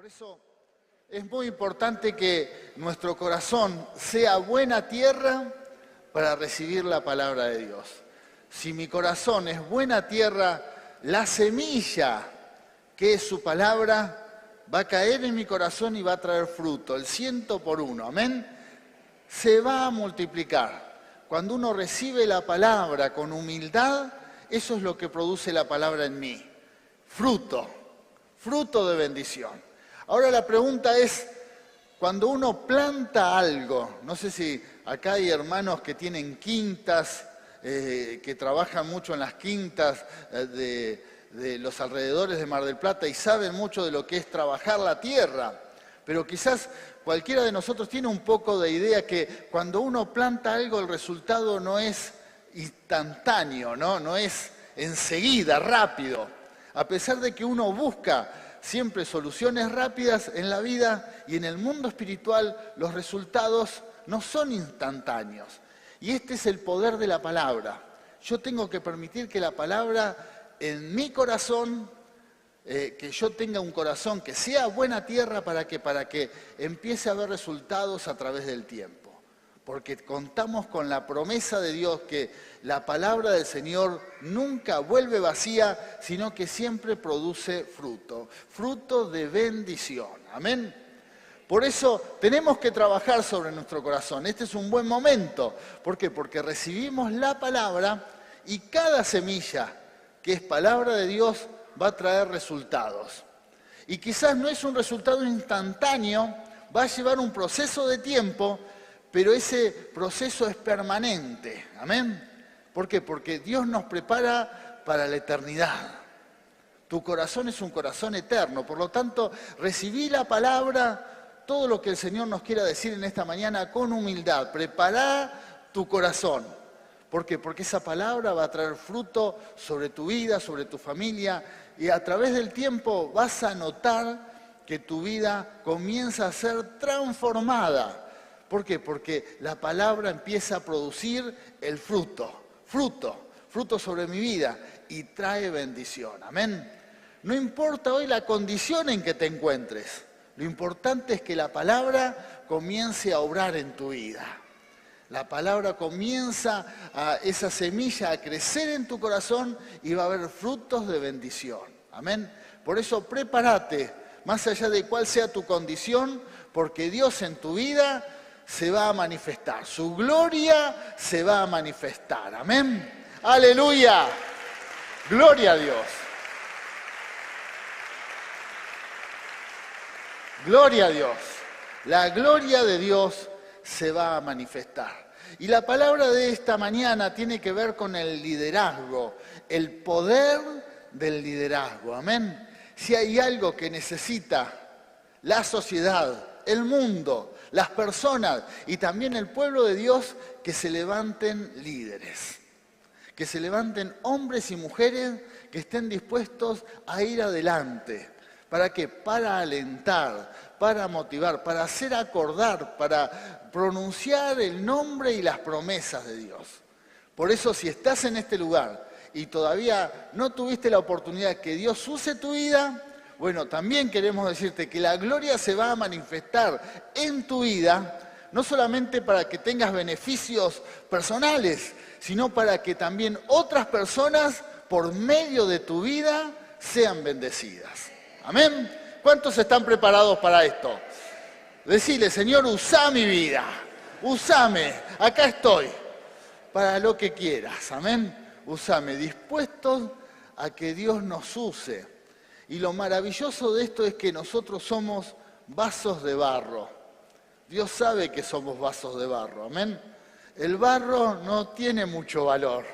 Por eso es muy importante que nuestro corazón sea buena tierra para recibir la palabra de Dios. Si mi corazón es buena tierra, la semilla que es su palabra va a caer en mi corazón y va a traer fruto, el 100 por 1, amén. Se va a multiplicar. Cuando uno recibe la palabra con humildad, eso es lo que produce la palabra en mí. Fruto de bendición. Ahora la pregunta es, cuando uno planta algo, no sé si acá hay hermanos que tienen quintas, que trabajan mucho en las quintas de los alrededores de Mar del Plata y saben mucho de lo que es trabajar la tierra, pero quizás cualquiera de nosotros tiene un poco de idea que cuando uno planta algo el resultado no es instantáneo, no es enseguida, rápido, a pesar de que uno busca siempre soluciones rápidas en la vida y en el mundo espiritual los resultados no son instantáneos. Y este es el poder de la palabra. Yo tengo que permitir que la palabra en mi corazón, que yo tenga un corazón que sea buena tierra para que empiece a haber resultados a través del tiempo. Porque contamos con la promesa de Dios que la palabra del Señor nunca vuelve vacía, sino que siempre produce fruto de bendición. Amén. Por eso tenemos que trabajar sobre nuestro corazón. Este es un buen momento. ¿Por qué? Porque recibimos la palabra y cada semilla que es palabra de Dios va a traer resultados. Y quizás no es un resultado instantáneo, va a llevar un proceso de tiempo, pero ese proceso es permanente. Amén. ¿Por qué? Porque Dios nos prepara para la eternidad. Tu corazón es un corazón eterno. Por lo tanto, recibí la palabra, todo lo que el Señor nos quiera decir en esta mañana con humildad. Prepará tu corazón. ¿Por qué? Porque esa palabra va a traer fruto sobre tu vida, sobre tu familia. Y a través del tiempo vas a notar que tu vida comienza a ser transformada. ¿Por qué? Porque la palabra empieza a producir el fruto sobre mi vida y trae bendición. Amén. No importa hoy la condición en que te encuentres, lo importante es que la palabra comience a obrar en tu vida. La palabra comienza esa semilla a crecer en tu corazón y va a haber frutos de bendición. Amén. Por eso prepárate, más allá de cuál sea tu condición, porque Dios en tu vida se va a manifestar, su gloria se va a manifestar. Amén. Aleluya. Gloria a Dios. Gloria a Dios. La gloria de Dios se va a manifestar. Y la palabra de esta mañana tiene que ver con el liderazgo, el poder del liderazgo. Amén. Si hay algo que necesita la sociedad, el mundo, las personas y también el pueblo de Dios, que se levanten líderes, que se levanten hombres y mujeres que estén dispuestos a ir adelante. ¿Para qué? Para alentar, para motivar, para hacer acordar, para pronunciar el nombre y las promesas de Dios. Por eso, si estás en este lugar y todavía no tuviste la oportunidad que Dios use tu vida, bueno, también queremos decirte que la gloria se va a manifestar en tu vida, no solamente para que tengas beneficios personales, sino para que también otras personas, por medio de tu vida, sean bendecidas. Amén. ¿Cuántos están preparados para esto? Decile, Señor, usá mi vida, usame, acá estoy, para lo que quieras. Amén. Usame, dispuestos a que Dios nos use. Y lo maravilloso de esto es que nosotros somos vasos de barro. Dios sabe que somos vasos de barro, amén. El barro no tiene mucho valor,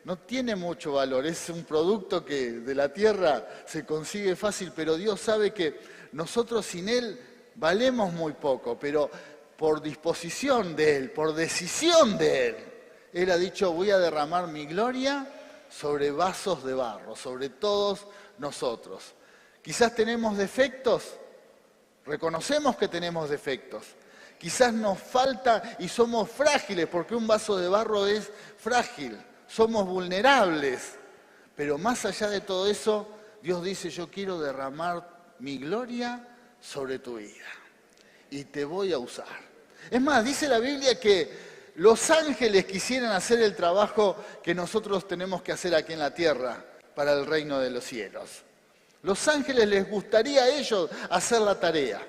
no tiene mucho valor. Es un producto que de la tierra se consigue fácil, pero Dios sabe que nosotros sin Él valemos muy poco, pero por disposición de Él, por decisión de Él, Él ha dicho, voy a derramar mi gloria sobre vasos de barro, sobre todos nosotros. Quizás tenemos defectos, reconocemos que tenemos defectos. Quizás nos falta y somos frágiles, porque un vaso de barro es frágil, somos vulnerables. Pero más allá de todo eso, Dios dice, yo quiero derramar mi gloria sobre tu vida y te voy a usar. Es más, dice la Biblia que los ángeles quisieran hacer el trabajo que nosotros tenemos que hacer aquí en la tierra para el reino de los cielos. Los ángeles les gustaría a ellos hacer la tarea.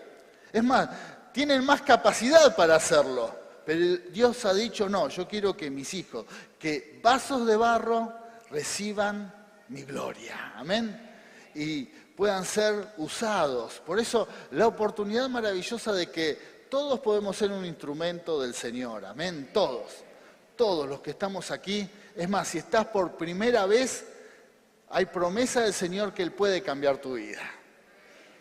Es más, tienen más capacidad para hacerlo. Pero Dios ha dicho, no, yo quiero que mis hijos, que vasos de barro reciban mi gloria. Amén. Y puedan ser usados. Por eso la oportunidad maravillosa de que todos podemos ser un instrumento del Señor. Amén. Todos los que estamos aquí. Es más, si estás por primera vez, hay promesa del Señor que Él puede cambiar tu vida.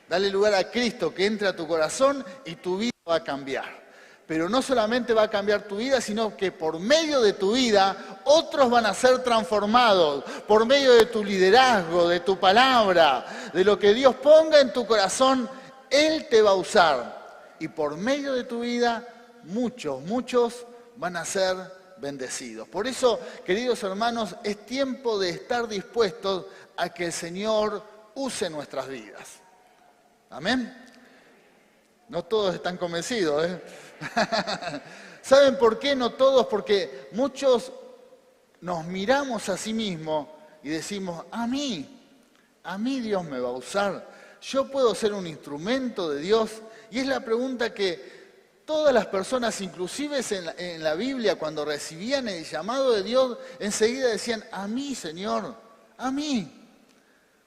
Dale lugar a Cristo que entre a tu corazón y tu vida va a cambiar. Pero no solamente va a cambiar tu vida, sino que por medio de tu vida otros van a ser transformados. Por medio de tu liderazgo, de tu palabra, de lo que Dios ponga en tu corazón, Él te va a usar. Y por medio de tu vida, muchos van a ser bendecidos. Por eso, queridos hermanos, es tiempo de estar dispuestos a que el Señor use nuestras vidas. Amén. No todos están convencidos, ¿eh? ¿Saben por qué no todos? Porque muchos nos miramos a sí mismos y decimos, a mí Dios me va a usar. Yo puedo ser un instrumento de Dios. Y es la pregunta que todas las personas, inclusive en la Biblia, cuando recibían el llamado de Dios, enseguida decían, a mí, Señor, a mí.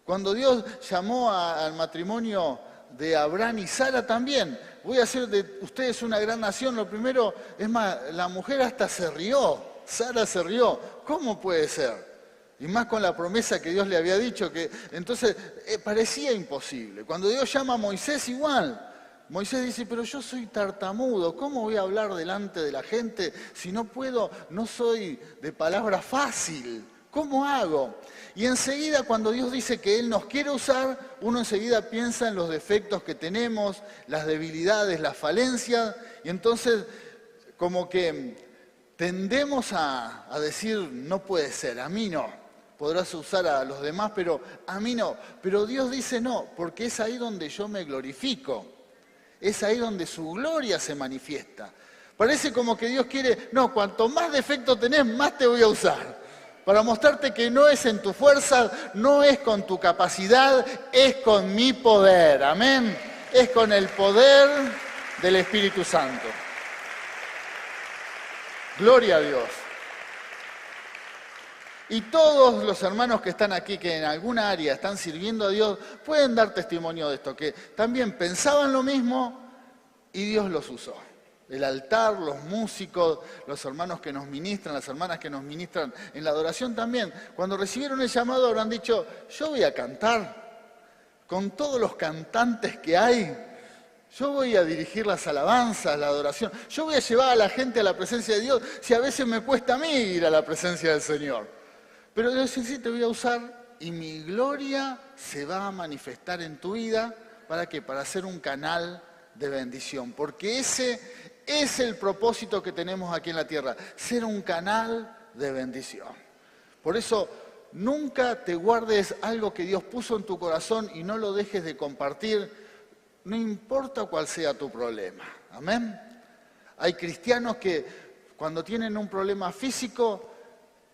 Cuando Dios llamó al matrimonio de Abraham y Sara también, voy a hacer de ustedes una gran nación, lo primero, es más, la mujer hasta se rió, Sara se rió, ¿cómo puede ser? Y más con la promesa que Dios le había dicho, que entonces parecía imposible. Cuando Dios llama a Moisés igual, Moisés dice, pero yo soy tartamudo, ¿cómo voy a hablar delante de la gente si no puedo, no soy de palabra fácil? ¿Cómo hago? Y enseguida cuando Dios dice que Él nos quiere usar, uno enseguida piensa en los defectos que tenemos, las debilidades, las falencias, y entonces como que tendemos a decir, no puede ser, a mí no. Podrás usar a los demás, pero a mí no. Pero Dios dice no, porque es ahí donde yo me glorifico. Es ahí donde su gloria se manifiesta. Parece como que Dios quiere, no, cuanto más defectos tenés, más te voy a usar. Para mostrarte que no es en tu fuerza, no es con tu capacidad, es con mi poder. Amén. Es con el poder del Espíritu Santo. Gloria a Dios. Y todos los hermanos que están aquí, que en alguna área están sirviendo a Dios, pueden dar testimonio de esto, que también pensaban lo mismo y Dios los usó. El altar, los músicos, los hermanos que nos ministran, las hermanas que nos ministran en la adoración también, cuando recibieron el llamado habrán dicho, yo voy a cantar con todos los cantantes que hay, yo voy a dirigir las alabanzas, la adoración, yo voy a llevar a la gente a la presencia de Dios, si a veces me cuesta a mí ir a la presencia del Señor. Pero Dios dice, sí, te voy a usar y mi gloria se va a manifestar en tu vida, ¿para qué? Para ser un canal de bendición, porque ese es el propósito que tenemos aquí en la tierra, ser un canal de bendición. Por eso, nunca te guardes algo que Dios puso en tu corazón y no lo dejes de compartir, no importa cuál sea tu problema. Amén. Hay cristianos que cuando tienen un problema físico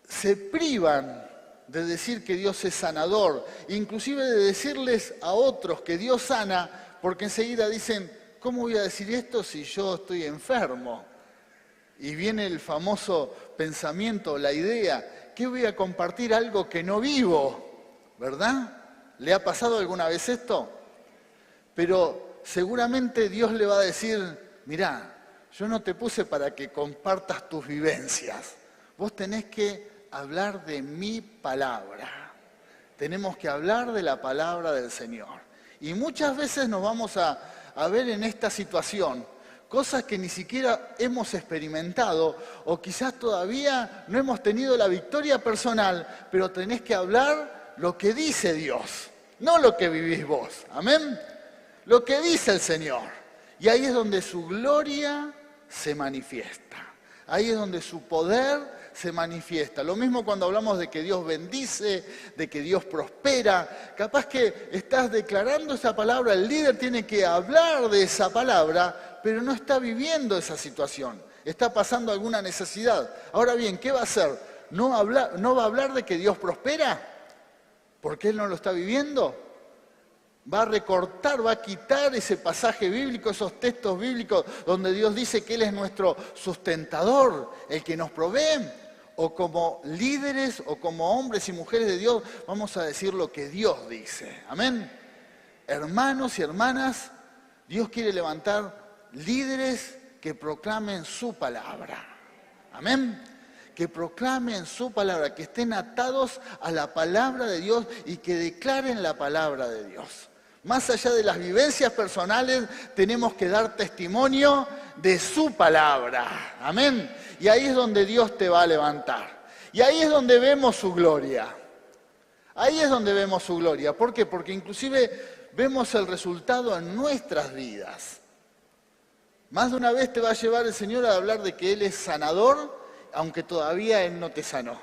se privan de decir que Dios es sanador, inclusive de decirles a otros que Dios sana, porque enseguida dicen, ¿cómo voy a decir esto si yo estoy enfermo? Y viene el famoso pensamiento, la idea, ¿qué voy a compartir algo que no vivo? ¿Verdad? ¿Le ha pasado alguna vez esto? Pero seguramente Dios le va a decir, mirá, yo no te puse para que compartas tus vivencias. Vos tenés que hablar de mi palabra. Tenemos que hablar de la palabra del Señor. Y muchas veces nos vamos a ver en esta situación cosas que ni siquiera hemos experimentado o quizás todavía no hemos tenido la victoria personal, pero tenés que hablar lo que dice Dios, no lo que vivís vos. Amén. Lo que dice el Señor. Y ahí es donde su gloria se manifiesta. Ahí es donde su poder se manifiesta. Lo mismo cuando hablamos de que Dios bendice, de que Dios prospera. Capaz que estás declarando esa palabra, el líder tiene que hablar de esa palabra, pero no está viviendo esa situación. Está pasando alguna necesidad. Ahora bien, ¿qué va a hacer? ¿No va a hablar de que Dios prospera? ¿Porque él no lo está viviendo? Va a recortar, va a quitar ese pasaje bíblico, esos textos bíblicos donde Dios dice que Él es nuestro sustentador, el que nos provee. O como líderes o como hombres y mujeres de Dios, vamos a decir lo que Dios dice. Amén. Hermanos y hermanas, Dios quiere levantar líderes que proclamen su palabra. Amén. Que proclamen su palabra, que estén atados a la palabra de Dios y que declaren la palabra de Dios. Más allá de las vivencias personales, tenemos que dar testimonio de su palabra. Amén. Y ahí es donde Dios te va a levantar. Y ahí es donde vemos su gloria. Ahí es donde vemos su gloria. ¿Por qué? Porque inclusive vemos el resultado en nuestras vidas. Más de una vez te va a llevar el Señor a hablar de que Él es sanador, aunque todavía Él no te sanó.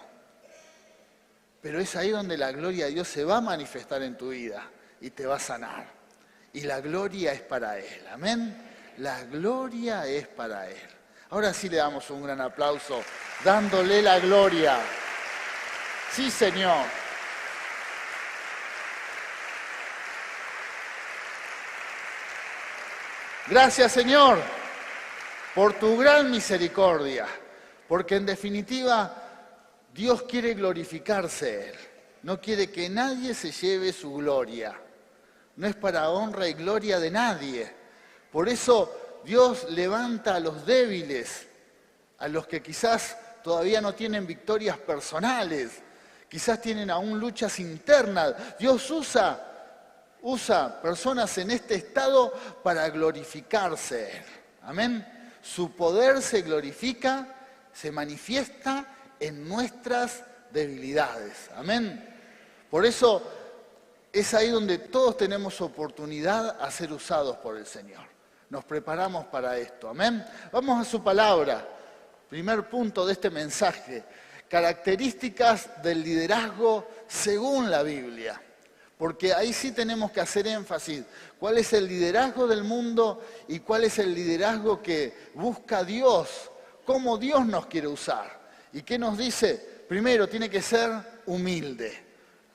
Pero es ahí donde la gloria de Dios se va a manifestar en tu vida y te va a sanar. Y la gloria es para Él. Amén. La gloria es para Él. Ahora sí le damos un gran aplauso, dándole la gloria. Sí, Señor. Gracias, Señor, por tu gran misericordia. Porque en definitiva, Dios quiere glorificarse Él. No quiere que nadie se lleve su gloria. No es para honra y gloria de nadie. Por eso Dios levanta a los débiles, a los que quizás todavía no tienen victorias personales, quizás tienen aún luchas internas. Dios usa personas en este estado para glorificarse Él. Amén. Su poder se glorifica, se manifiesta en nuestras debilidades. Amén. Por eso es ahí donde todos tenemos oportunidad a ser usados por el Señor. Nos preparamos para esto. Amén. Vamos a su palabra. Primer punto de este mensaje. Características del liderazgo según la Biblia. Porque ahí sí tenemos que hacer énfasis. ¿Cuál es el liderazgo del mundo y cuál es el liderazgo que busca Dios? ¿Cómo Dios nos quiere usar? ¿Y qué nos dice? Primero, tiene que ser humilde.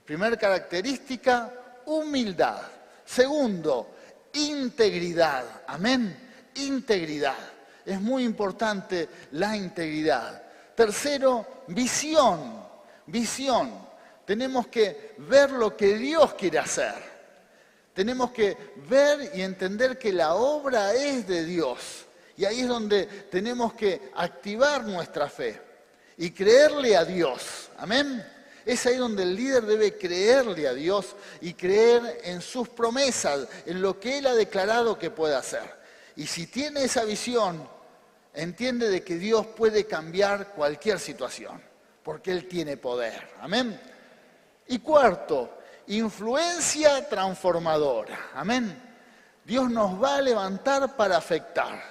Primera característica, humildad. Segundo, integridad. Amén. Integridad. Es muy importante la integridad. Tercero, visión. Visión. Tenemos que ver lo que Dios quiere hacer. Tenemos que ver y entender que la obra es de Dios. Y ahí es donde tenemos que activar nuestra fe y creerle a Dios. Amén. Es ahí donde el líder debe creerle a Dios y creer en sus promesas, en lo que Él ha declarado que puede hacer. Y si tiene esa visión, entiende de que Dios puede cambiar cualquier situación, porque Él tiene poder. Amén. Y cuarto, influencia transformadora. Amén. Dios nos va a levantar para afectar.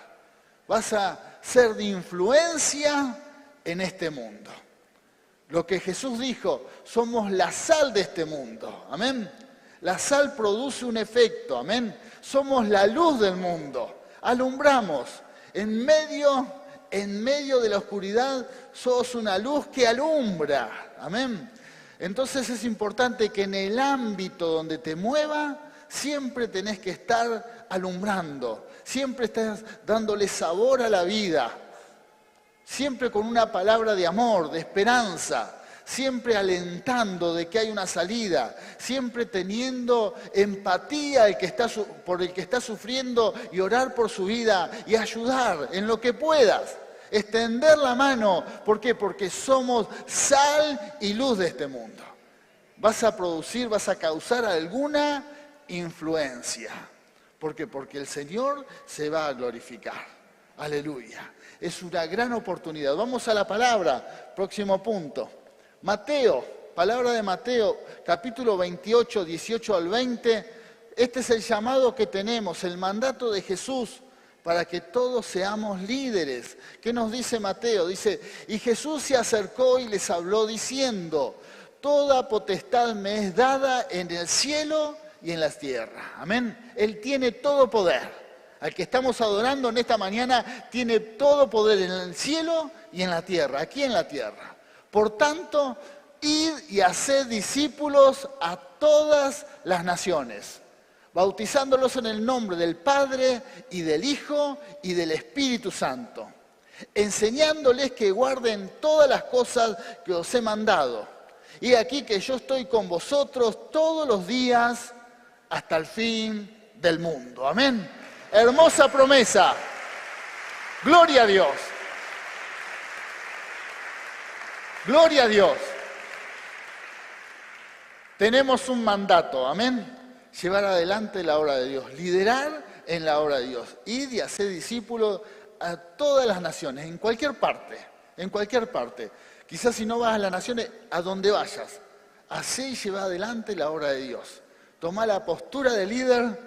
Vas a ser de influencia en este mundo. Lo que Jesús dijo, somos la sal de este mundo. Amén. La sal produce un efecto. Amén. Somos la luz del mundo. Alumbramos. En medio de la oscuridad, sos una luz que alumbra. Amén. Entonces es importante que en el ámbito donde te mueva, siempre tenés que estar alumbrando. Siempre estás dándole sabor a la vida. Siempre con una palabra de amor, de esperanza, siempre alentando de que hay una salida, siempre teniendo empatía por el que está sufriendo y orar por su vida y ayudar en lo que puedas, extender la mano. ¿Por qué? Porque somos sal y luz de este mundo. Vas a causar alguna influencia. ¿Por qué? Porque el Señor se va a glorificar. Aleluya. Es una gran oportunidad. Vamos a la palabra. Próximo punto. Mateo, palabra de Mateo, capítulo 28, 18 al 20. Este es el llamado que tenemos, el mandato de Jesús para que todos seamos líderes. ¿Qué nos dice Mateo? Dice, y Jesús se acercó y les habló diciendo, toda potestad me es dada en el cielo y en la tierra. Amén. Él tiene todo poder. Al que estamos adorando en esta mañana tiene todo poder en el cielo y en la tierra, aquí en la tierra. Por tanto, id y haced discípulos a todas las naciones, bautizándolos en el nombre del Padre y del Hijo y del Espíritu Santo, enseñándoles que guarden todas las cosas que os he mandado. Y aquí que yo estoy con vosotros todos los días hasta el fin del mundo. Amén. Hermosa promesa. Gloria a Dios. Gloria a Dios. Tenemos un mandato, amén. Llevar adelante la obra de Dios, liderar en la obra de Dios, ir y hacer discípulos a todas las naciones, en cualquier parte, en cualquier parte. Quizás si no vas a las naciones, a donde vayas, hacé y lleva adelante la obra de Dios. Tomá la postura de líder,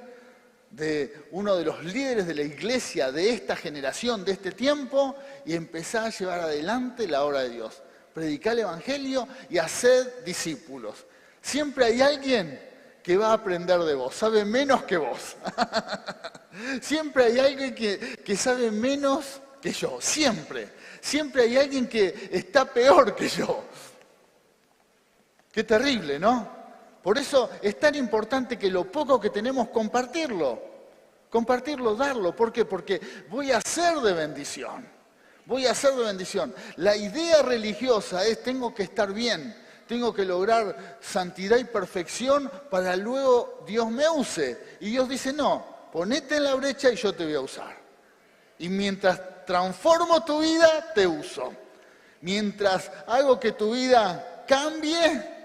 de uno de los líderes de la iglesia de esta generación, de este tiempo, y empezá a llevar adelante la obra de Dios. Predicar el Evangelio y hacer discípulos. Siempre hay alguien que va a aprender de vos, sabe menos que vos. Siempre hay alguien que sabe menos que yo, siempre. Siempre hay alguien que está peor que yo. Qué terrible, ¿no? Por eso es tan importante que lo poco que tenemos compartirlo, darlo. ¿Por qué? Porque voy a ser de bendición. Voy a ser de bendición. La idea religiosa es tengo que estar bien, tengo que lograr santidad y perfección para luego Dios me use. Y Dios dice, no, ponete en la brecha y yo te voy a usar. Y mientras transformo tu vida, te uso. Mientras hago que tu vida cambie,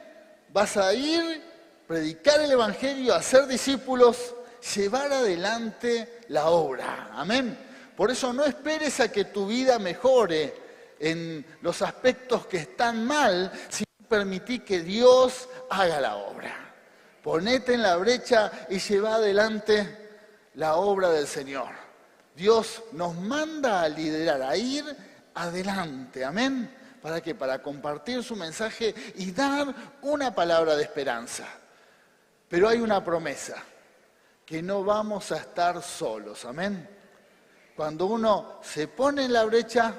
vas a ir, predicar el Evangelio, hacer discípulos, llevar adelante la obra. Amén. Por eso no esperes a que tu vida mejore en los aspectos que están mal, sino permití que Dios haga la obra. Ponete en la brecha y lleva adelante la obra del Señor. Dios nos manda a liderar, a ir adelante. Amén. ¿Para qué? Para compartir su mensaje y dar una palabra de esperanza. Pero hay una promesa, que no vamos a estar solos. Amén. Cuando uno se pone en la brecha,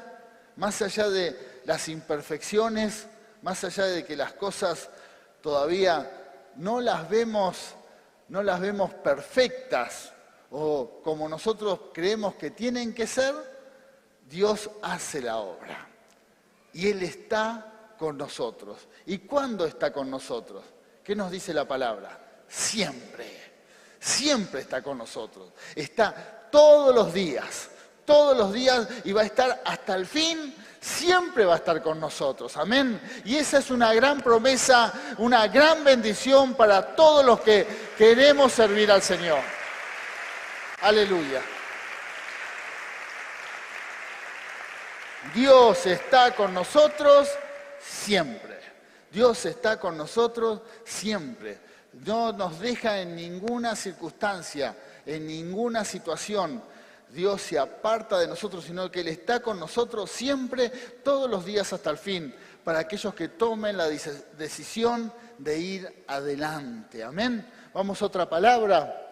más allá de las imperfecciones, más allá de que las cosas todavía no las vemos perfectas o como nosotros creemos que tienen que ser, Dios hace la obra. Y Él está con nosotros. ¿Y cuándo está con nosotros? ¿Qué nos dice la palabra? Siempre. Siempre está con nosotros. Está todos los días y va a estar hasta el fin. Siempre va a estar con nosotros. Amén. Y esa es una gran promesa, una gran bendición para todos los que queremos servir al Señor. Aleluya. Dios está con nosotros siempre. Dios está con nosotros siempre. No nos deja en ninguna circunstancia, en ninguna situación. Dios se aparta de nosotros, sino que Él está con nosotros siempre, todos los días hasta el fin, para aquellos que tomen la decisión de ir adelante. Amén. Vamos a otra palabra.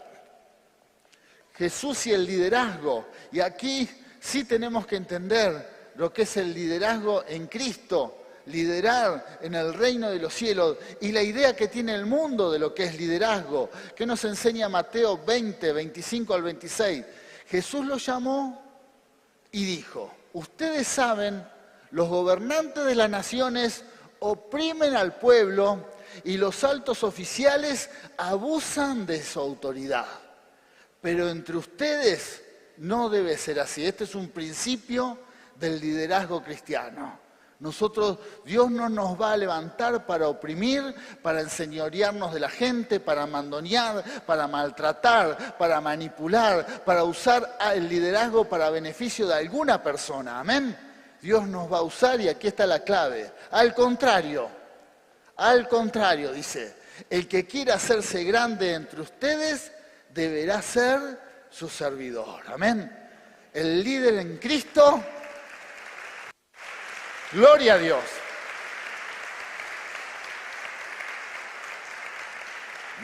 Jesús y el liderazgo. Y aquí sí tenemos que entender lo que es el liderazgo en Cristo, liderar en el reino de los cielos y la idea que tiene el mundo de lo que es liderazgo, que nos enseña Mateo 20, 25 al 26. Jesús los llamó y dijo, ustedes saben, los gobernantes de las naciones oprimen al pueblo y los altos oficiales abusan de su autoridad. Pero entre ustedes no debe ser así. Este es un principio del liderazgo cristiano. Dios no nos va a levantar para oprimir, para enseñorearnos de la gente, para mandonear, para maltratar, para manipular, para usar el liderazgo para beneficio de alguna persona. Amén. Dios nos va a usar y aquí está la clave. Al contrario, dice, el que quiera hacerse grande entre ustedes deberá ser su servidor. Amén. El líder en Cristo, gloria a Dios.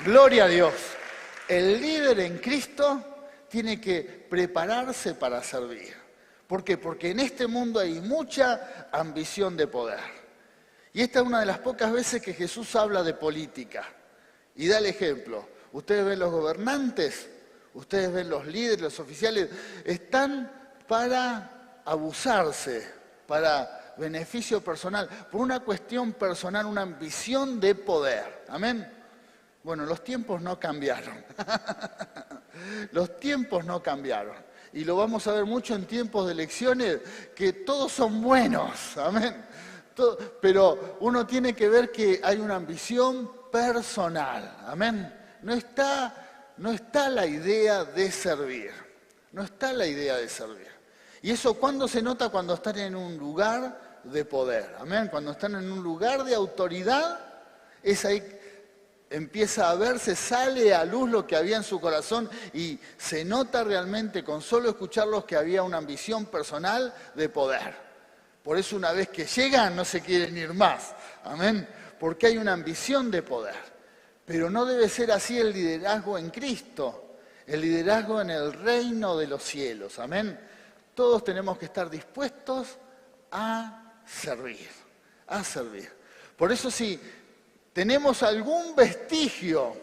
Gloria a Dios. El líder en Cristo tiene que prepararse para servir. ¿Por qué? Porque en este mundo hay mucha ambición de poder. Y esta es una de las pocas veces que Jesús habla de política. Y da el ejemplo. Ustedes ven los gobernantes, ustedes ven los líderes, los oficiales, están para abusarse, para beneficio personal, por una cuestión personal, una ambición de poder. ¿Amén? Bueno, los tiempos no cambiaron. Los tiempos no cambiaron. Y lo vamos a ver mucho en tiempos de elecciones, que todos son buenos. Amén. Pero uno tiene que ver que hay una ambición personal. Amén. No está la idea de servir. No está la idea de servir. ¿Y eso cuándo se nota? Cuando están en un lugar de poder. Amén. Cuando están en un lugar de autoridad, es ahí empieza a verse, sale a luz lo que había en su corazón y se nota realmente con solo escucharlos que había una ambición personal de poder. Por eso una vez que llegan no se quieren ir más. Amén. Porque hay una ambición de poder. Pero no debe ser así el liderazgo en Cristo, el liderazgo en el reino de los cielos. Amén. Todos tenemos que estar dispuestos a servir, a servir. Por eso si tenemos algún vestigio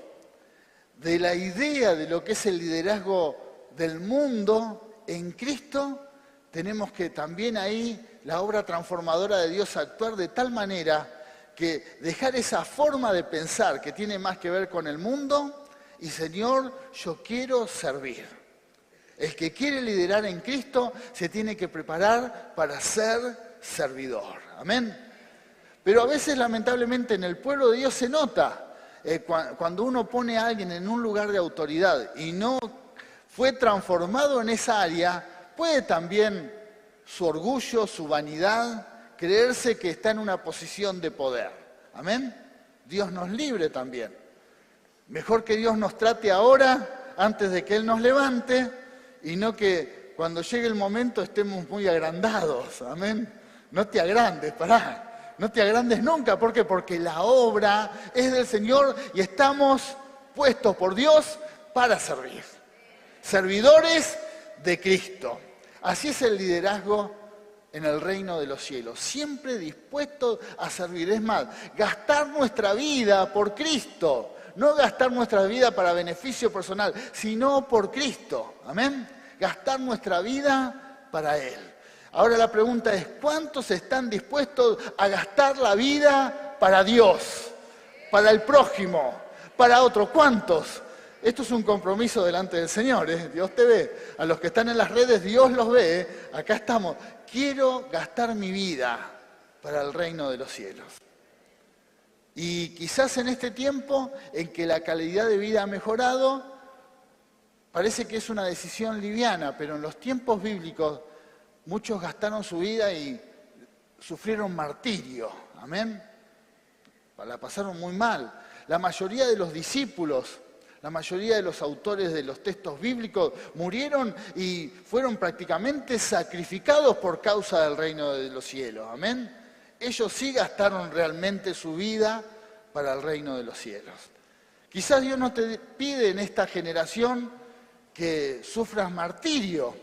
de la idea de lo que es el liderazgo del mundo en Cristo, tenemos que también ahí la obra transformadora de Dios actuar de tal manera que dejar esa forma de pensar que tiene más que ver con el mundo y Señor, yo quiero servir. El que quiere liderar en Cristo se tiene que preparar para ser servidor. Amén. Pero a veces, lamentablemente, en el pueblo de Dios se nota cuando uno pone a alguien en un lugar de autoridad y no fue transformado en esa área, puede también su orgullo, su vanidad, creerse que está en una posición de poder. ¿Amén? Dios nos libre también. Mejor que Dios nos trate ahora, antes de que Él nos levante, y no que cuando llegue el momento estemos muy agrandados. ¿Amén? No te agrandes, pará. No te agrandes nunca. ¿Por qué? Porque la obra es del Señor y estamos puestos por Dios para servir. Servidores de Cristo. Así es el liderazgo en el reino de los cielos. Siempre dispuestos a servir. Es más, gastar nuestra vida por Cristo. No gastar nuestra vida para beneficio personal, sino por Cristo. Amén. Gastar nuestra vida para Él. Ahora la pregunta es, ¿cuántos están dispuestos a gastar la vida para Dios, para el prójimo, para otro? ¿Cuántos? Esto es un compromiso delante del Señor, ¿eh? Dios te ve. A los que están en las redes, Dios los ve, ¿eh? Acá estamos. Quiero gastar mi vida para el reino de los cielos. Y quizás en este tiempo en que la calidad de vida ha mejorado, parece que es una decisión liviana, pero en los tiempos bíblicos muchos gastaron su vida y sufrieron martirio. Amén. La pasaron muy mal. La mayoría de los discípulos, la mayoría de los autores de los textos bíblicos murieron y fueron prácticamente sacrificados por causa del reino de los cielos. Amén. Ellos sí gastaron realmente su vida para el reino de los cielos. Quizás Dios no te pide en esta generación que sufras martirio,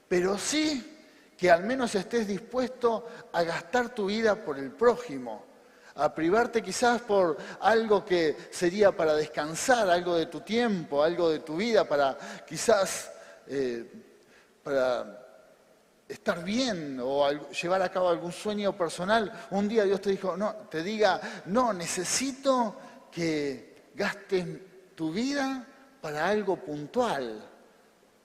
pero sí que al menos estés dispuesto a gastar tu vida por el prójimo, a privarte quizás por algo que sería para descansar, algo de tu tiempo, algo de tu vida, para quizás para estar bien o llevar a cabo algún sueño personal. Un día Dios te diga, no, necesito que gastes tu vida para algo puntual,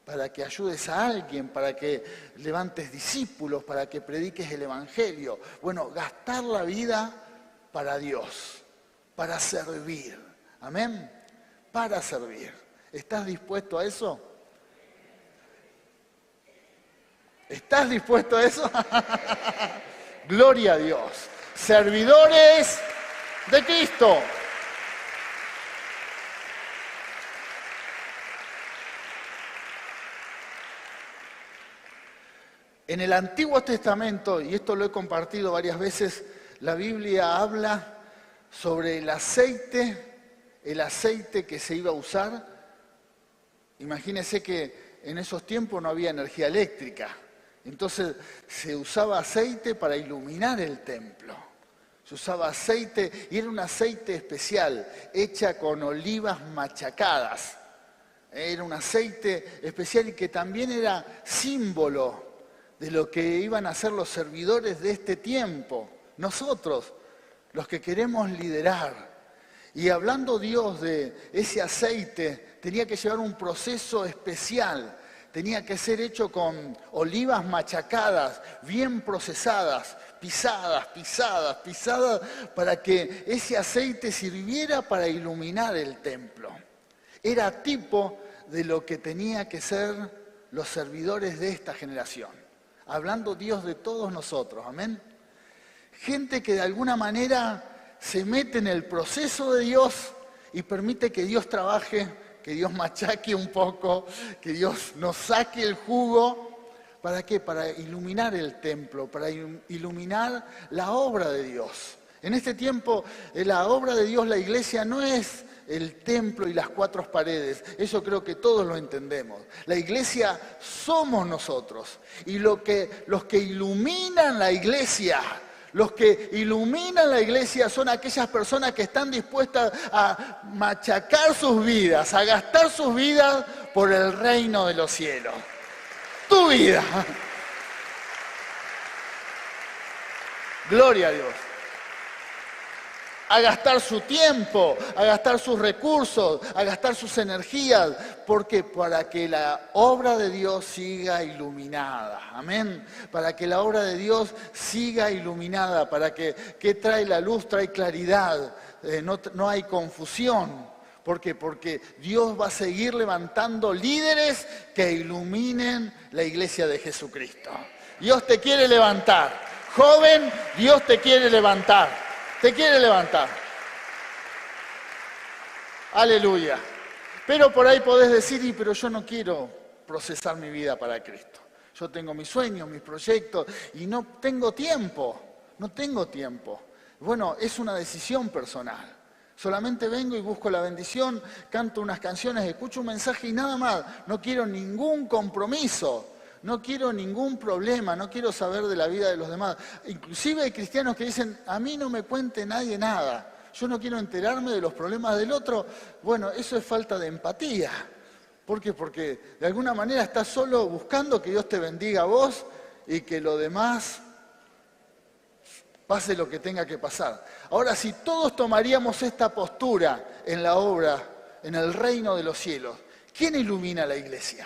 para que ayudes a alguien, para que levantes discípulos, para que prediques el Evangelio. Bueno, gastar la vida para Dios, para servir. Amén. Para servir. ¿Estás dispuesto a eso? ¿Estás dispuesto a eso? Gloria a Dios. Servidores de Cristo. En el Antiguo Testamento, y esto lo he compartido varias veces, la Biblia habla sobre el aceite que se iba a usar. Imagínense que en esos tiempos no había energía eléctrica, entonces se usaba aceite para iluminar el templo. Se usaba aceite y era un aceite especial, hecha con olivas machacadas. Era un aceite especial y que también era símbolo de lo que iban a ser los servidores de este tiempo. Nosotros, los que queremos liderar. Y hablando Dios de ese aceite, tenía que llevar un proceso especial. Tenía que ser hecho con olivas machacadas, bien procesadas, pisadas, para que ese aceite sirviera para iluminar el templo. Era tipo de lo que tenía que ser los servidores de esta generación. Hablando Dios de todos nosotros, amén. Gente que de alguna manera se mete en el proceso de Dios y permite que Dios trabaje, que Dios machaque un poco, que Dios nos saque el jugo. ¿Para qué? Para iluminar el templo, para iluminar la obra de Dios. En este tiempo, la obra de Dios, la iglesia, no es el templo y las cuatro paredes. Eso creo que todos lo entendemos. La iglesia somos nosotros. Y los que iluminan la iglesia, son aquellas personas que están dispuestas a machacar sus vidas, a gastar sus vidas por el reino de los cielos. Tu vida. Gloria a Dios. A gastar su tiempo, a gastar sus recursos, a gastar sus energías. ¿Por qué? Para que la obra de Dios siga iluminada. Amén. Para que la obra de Dios siga iluminada. Para que trae la luz, trae claridad. No hay confusión. ¿Por qué? Porque Dios va a seguir levantando líderes que iluminen la iglesia de Jesucristo. Dios te quiere levantar. Joven, Dios te quiere levantar. Te quiere levantar. Aleluya. Pero por ahí podés decir, pero yo no quiero procesar mi vida para Cristo. Yo tengo mis sueños, mis proyectos y no tengo tiempo. No tengo tiempo. Bueno, es una decisión personal. Solamente vengo y busco la bendición, canto unas canciones, escucho un mensaje y nada más. No quiero ningún compromiso. No quiero ningún problema, no quiero saber de la vida de los demás. Inclusive hay cristianos que dicen, a mí no me cuente nadie nada. Yo no quiero enterarme de los problemas del otro. Bueno, eso es falta de empatía. ¿Por qué? Porque de alguna manera estás solo buscando que Dios te bendiga a vos y que lo demás pase lo que tenga que pasar. Ahora, si todos tomaríamos esta postura en la obra, en el reino de los cielos, ¿quién ilumina la iglesia?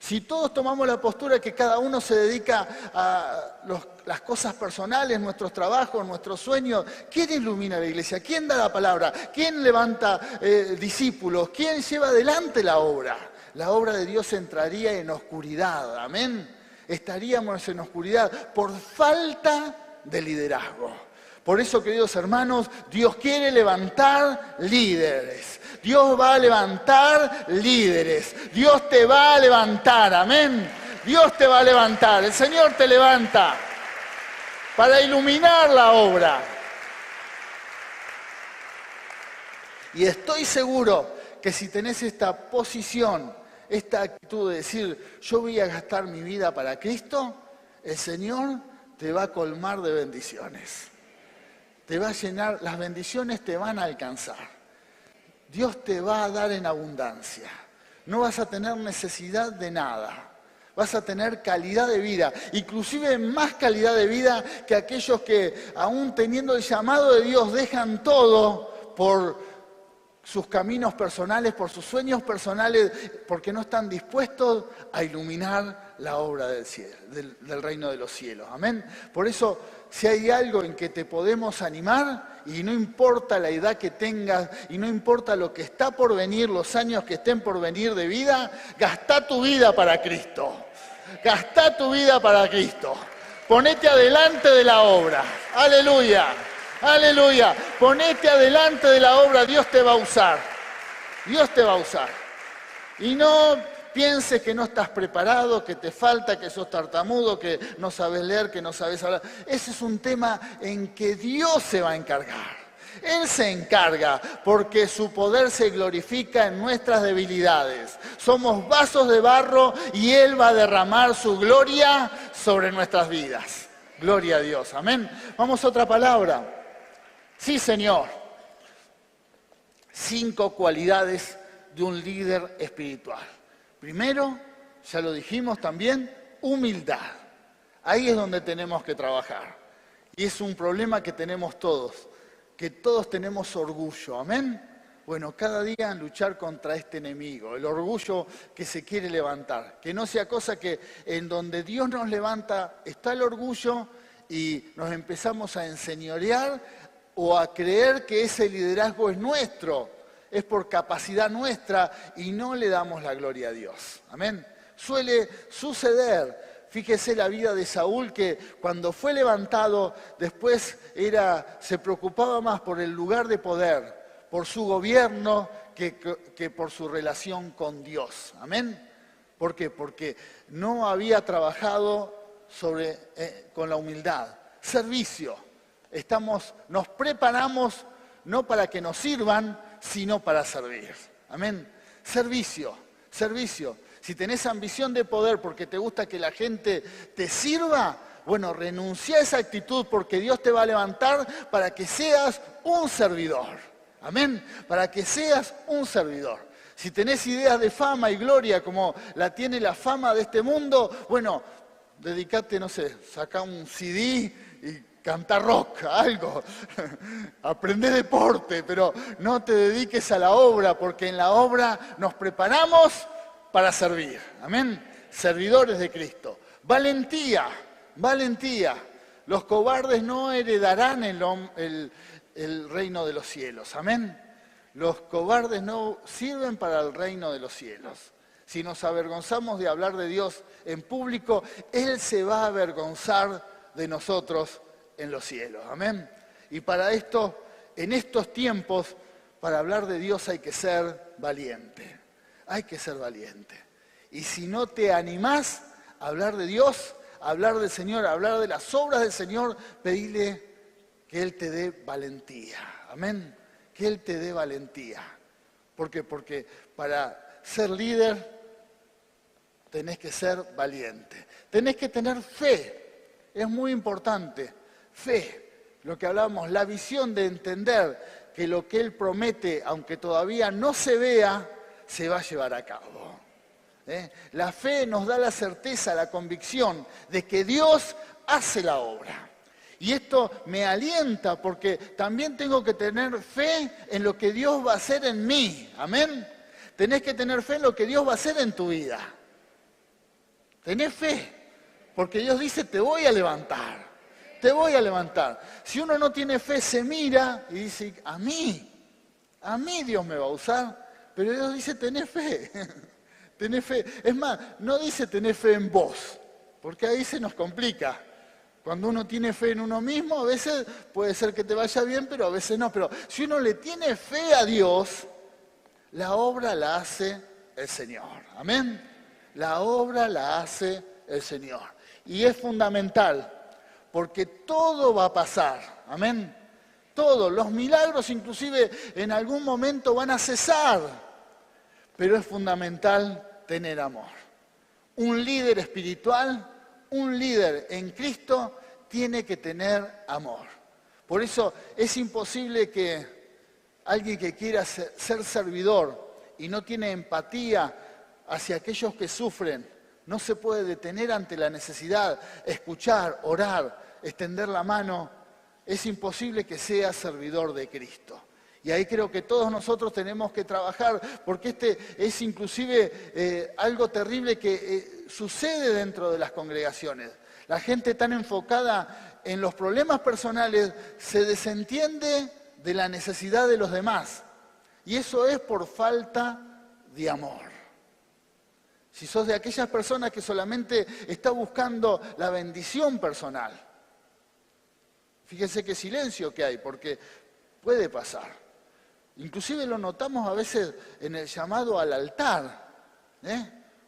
Si todos tomamos la postura que cada uno se dedica a las cosas personales, nuestros trabajos, nuestros sueños, ¿quién ilumina la iglesia? ¿Quién da la palabra? ¿Quién levanta discípulos? ¿Quién lleva adelante la obra? La obra de Dios entraría en oscuridad, amén. Estaríamos en oscuridad por falta de liderazgo. Por eso, queridos hermanos, Dios quiere levantar líderes. Dios va a levantar líderes. Dios te va a levantar, amén. Dios te va a levantar. El Señor te levanta para iluminar la obra. Y estoy seguro que si tenés esta posición, esta actitud de decir, yo voy a gastar mi vida para Cristo, el Señor te va a colmar de bendiciones. Te va a llenar, las bendiciones te van a alcanzar. Dios te va a dar en abundancia. No vas a tener necesidad de nada. Vas a tener calidad de vida, inclusive más calidad de vida que aquellos que, aún teniendo el llamado de Dios, dejan todo por sus caminos personales, por sus sueños personales, porque no están dispuestos a iluminar la obra del cielo, del reino de los cielos. Amén. Por eso, si hay algo en que te podemos animar, y no importa la edad que tengas, y no importa lo que está por venir, los años que estén por venir de vida, gastá tu vida para Cristo. Gastá tu vida para Cristo. Ponete adelante de la obra. Aleluya. Aleluya. Ponete adelante de la obra, Dios te va a usar. Dios te va a usar. Y no pienses que no estás preparado, que te falta, que sos tartamudo, que no sabes leer, que no sabes hablar. Ese es un tema en que Dios se va a encargar. Él se encarga porque su poder se glorifica en nuestras debilidades. Somos vasos de barro y Él va a derramar su gloria sobre nuestras vidas. Gloria a Dios, amén. Vamos a otra palabra. Sí, Señor. 5 cualidades de un líder espiritual. Primero, ya lo dijimos también, humildad. Ahí es donde tenemos que trabajar. Y es un problema que tenemos todos, que todos tenemos orgullo, amén. Bueno, cada día luchar contra este enemigo, el orgullo que se quiere levantar. Que no sea cosa que en donde Dios nos levanta está el orgullo y nos empezamos a enseñorear o a creer que ese liderazgo es nuestro, es por capacidad nuestra y no le damos la gloria a Dios. Amén. Suele suceder. Fíjese la vida de Saúl, que cuando fue levantado, después se preocupaba más por el lugar de poder, por su gobierno, que por su relación con Dios. Amén. ¿Por qué? Porque no había trabajado con la humildad. Servicio. Nos preparamos no para que nos sirvan, sino para servir. Amén. Servicio. Si tenés ambición de poder porque te gusta que la gente te sirva, bueno, renuncia a esa actitud porque Dios te va a levantar para que seas un servidor. Amén. Para que seas un servidor. Si tenés ideas de fama y gloria como la tiene la fama de este mundo, bueno, dedicate, no sé, saca un CD y canta rock, algo. Aprende deporte, pero no te dediques a la obra porque en la obra nos preparamos para servir. Amén. Servidores de Cristo. Valentía. Los cobardes no heredarán el reino de los cielos. Amén. Los cobardes no sirven para el reino de los cielos. Si nos avergonzamos de hablar de Dios en público, Él se va a avergonzar de nosotros en los cielos. Amén. Y para esto, en estos tiempos, para hablar de Dios hay que ser valiente. Hay que ser valiente. Y si no te animás a hablar de Dios, a hablar del Señor, a hablar de las obras del Señor, pedile que Él te dé valentía. Amén. Que Él te dé valentía. ¿Por qué? Porque para ser líder tenés que ser valiente. Tenés que tener fe. Es muy importante. Fe. Lo que hablábamos, la visión de entender que lo que Él promete, aunque todavía no se vea, se va a llevar a cabo. La fe nos da la certeza, la convicción de que Dios hace la obra. Y esto me alienta porque también tengo que tener fe en lo que Dios va a hacer en mí. Amén. Tenés que tener fe en lo que Dios va a hacer en tu vida. Tenés fe, porque Dios dice, te voy a levantar. Te voy a levantar. Si uno no tiene fe, se mira y dice, a mí Dios me va a usar. Pero Dios dice, tenés fe, tenés fe. Es más, no dice tenés fe en vos, porque ahí se nos complica. Cuando uno tiene fe en uno mismo, a veces puede ser que te vaya bien, pero a veces no. Pero si uno le tiene fe a Dios, la obra la hace el Señor. Amén. La obra la hace el Señor. Y es fundamental, porque todo va a pasar. Amén. Todos, los milagros inclusive en algún momento van a cesar. Pero es fundamental tener amor. Un líder espiritual, un líder en Cristo, tiene que tener amor. Por eso es imposible que alguien que quiera ser servidor y no tiene empatía hacia aquellos que sufren, no se puede detener ante la necesidad, escuchar, orar, extender la mano. Es imposible que sea servidor de Cristo. Y ahí creo que todos nosotros tenemos que trabajar, porque este es inclusive algo terrible que sucede dentro de las congregaciones. La gente tan enfocada en los problemas personales se desentiende de la necesidad de los demás. Y eso es por falta de amor. Si sos de aquellas personas que solamente está buscando la bendición personal, fíjense qué silencio que hay, porque puede pasar. Inclusive lo notamos a veces en el llamado al altar.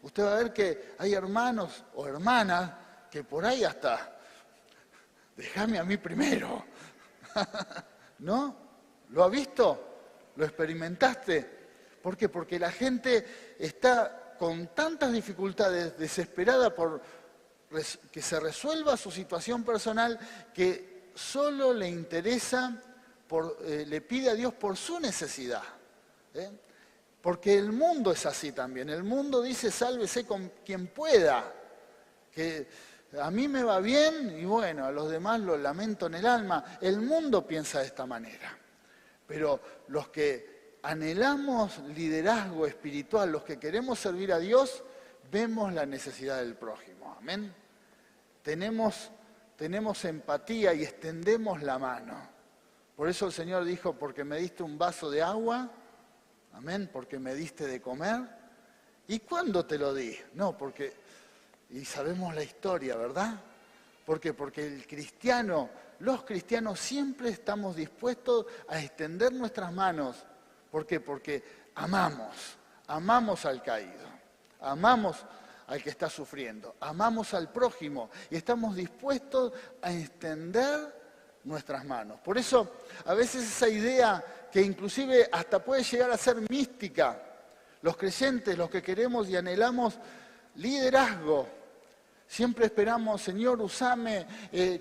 Usted va a ver que hay hermanos o hermanas que por ahí hasta, déjame a mí primero. ¿No? ¿Lo ha visto? ¿Lo experimentaste? ¿Por qué? Porque la gente está con tantas dificultades, desesperada por que se resuelva su situación personal, que solo le interesa, le pide a Dios por su necesidad. ¿Eh? Porque el mundo es así también. El mundo dice, sálvese con quien pueda. Que a mí me va bien y bueno, a los demás lo lamento en el alma. El mundo piensa de esta manera. Pero los que anhelamos liderazgo espiritual, los que queremos servir a Dios, vemos la necesidad del prójimo. Amén. Tenemos empatía y extendemos la mano. Por eso el Señor dijo, porque me diste un vaso de agua, amén, porque me diste de comer. ¿Y cuándo te lo di? No, porque, y sabemos la historia, ¿verdad? ¿Por qué? Porque los cristianos siempre estamos dispuestos a extender nuestras manos. ¿Por qué? Porque amamos al caído, amamos al que está sufriendo, amamos al prójimo y estamos dispuestos a extender nuestras manos. Por eso, a veces esa idea que inclusive hasta puede llegar a ser mística, los creyentes, los que queremos y anhelamos liderazgo, siempre esperamos, Señor, usame,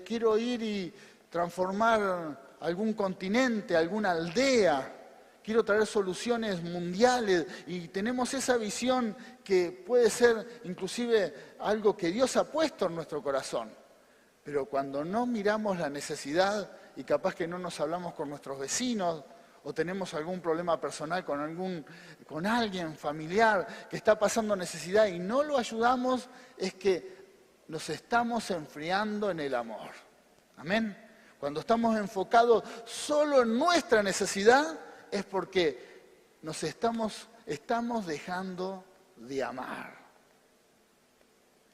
quiero ir y transformar algún continente, alguna aldea, quiero traer soluciones mundiales y tenemos esa visión que puede ser inclusive algo que Dios ha puesto en nuestro corazón. Pero cuando no miramos la necesidad y capaz que no nos hablamos con nuestros vecinos o tenemos algún problema personal con alguien familiar que está pasando necesidad y no lo ayudamos, es que nos estamos enfriando en el amor. Amén. Cuando estamos enfocados solo en nuestra necesidad, es porque estamos dejando de amar.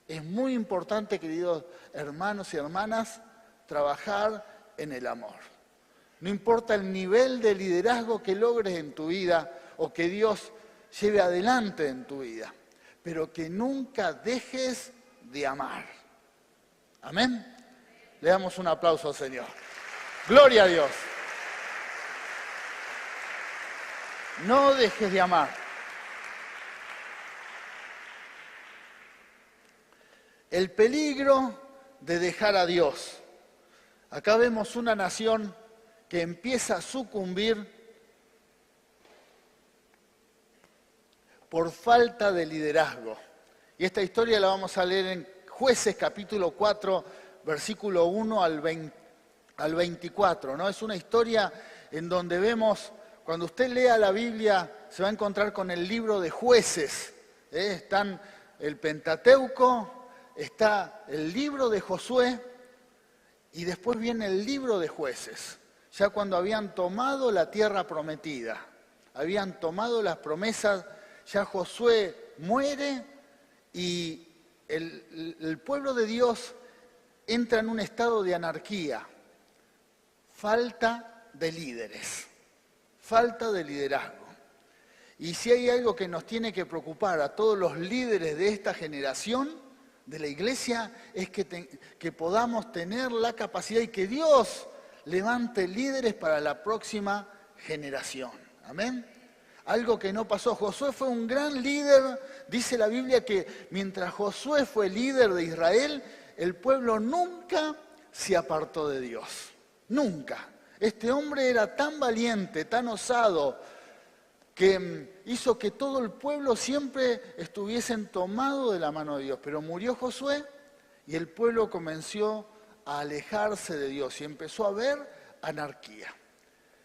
Es muy importante, queridos hermanos y hermanas, trabajar en el amor. No importa el nivel de liderazgo que logres en tu vida o que Dios lleve adelante en tu vida, pero que nunca dejes de amar. Amén. Le damos un aplauso al Señor. Gloria a Dios. No dejes de amar. El peligro de dejar a Dios. Acá vemos una nación que empieza a sucumbir por falta de liderazgo. Y esta historia la vamos a leer en Jueces capítulo 4, versículo 1 al 24. ¿No? Es una historia en donde vemos, cuando usted lea la Biblia, se va a encontrar con el libro de Jueces. Están el Pentateuco, está el libro de Josué y después viene el libro de Jueces. Ya cuando habían tomado la tierra prometida, habían tomado las promesas, ya Josué muere y el pueblo de Dios entra en un estado de anarquía. Falta de líderes, falta de liderazgo. Y si hay algo que nos tiene que preocupar a todos los líderes de esta generación, de la iglesia, es que podamos tener la capacidad y que Dios levante líderes para la próxima generación. Amén. Algo que no pasó. Josué fue un gran líder. Dice la Biblia que mientras Josué fue líder de Israel, el pueblo nunca se apartó de Dios. Nunca. Este hombre era tan valiente, tan osado, que hizo que todo el pueblo siempre estuviesen tomados de la mano de Dios. Pero murió Josué y el pueblo comenzó a alejarse de Dios y empezó a ver anarquía.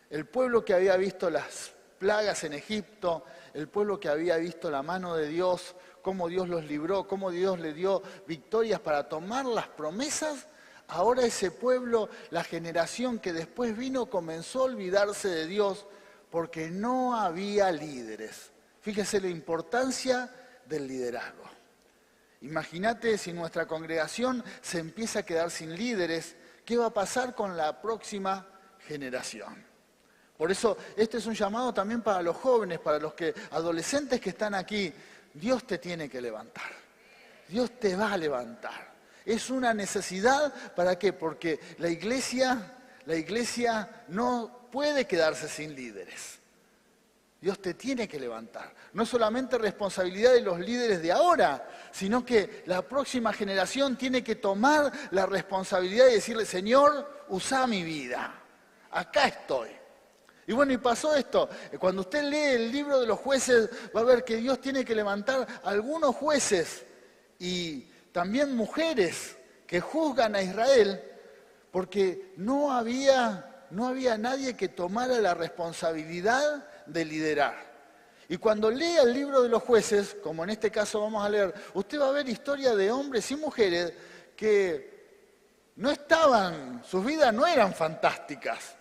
El pueblo que había visto las plagas en Egipto, el pueblo que había visto la mano de Dios, cómo Dios los libró, cómo Dios le dio victorias para tomar las promesas, ahora ese pueblo, la generación que después vino, comenzó a olvidarse de Dios porque no había líderes. Fíjese la importancia del liderazgo. Imagínate si nuestra congregación se empieza a quedar sin líderes, ¿qué va a pasar con la próxima generación? Por eso este es un llamado también para los jóvenes, para los adolescentes que están aquí. Dios te tiene que levantar. Dios te va a levantar. Es una necesidad, ¿para qué? Porque la iglesia no puede quedarse sin líderes. Dios te tiene que levantar. No es solamente responsabilidad de los líderes de ahora, sino que la próxima generación tiene que tomar la responsabilidad y decirle, Señor, usa mi vida. Acá estoy. Y bueno, y pasó esto. Cuando usted lee el libro de los jueces, va a ver que Dios tiene que levantar a algunos jueces y también mujeres que juzgan a Israel, porque no había nadie que tomara la responsabilidad de liderar. Y cuando lea el libro de los jueces, como en este caso vamos a leer, usted va a ver historia de hombres y mujeres que no estaban, sus vidas no eran fantásticas,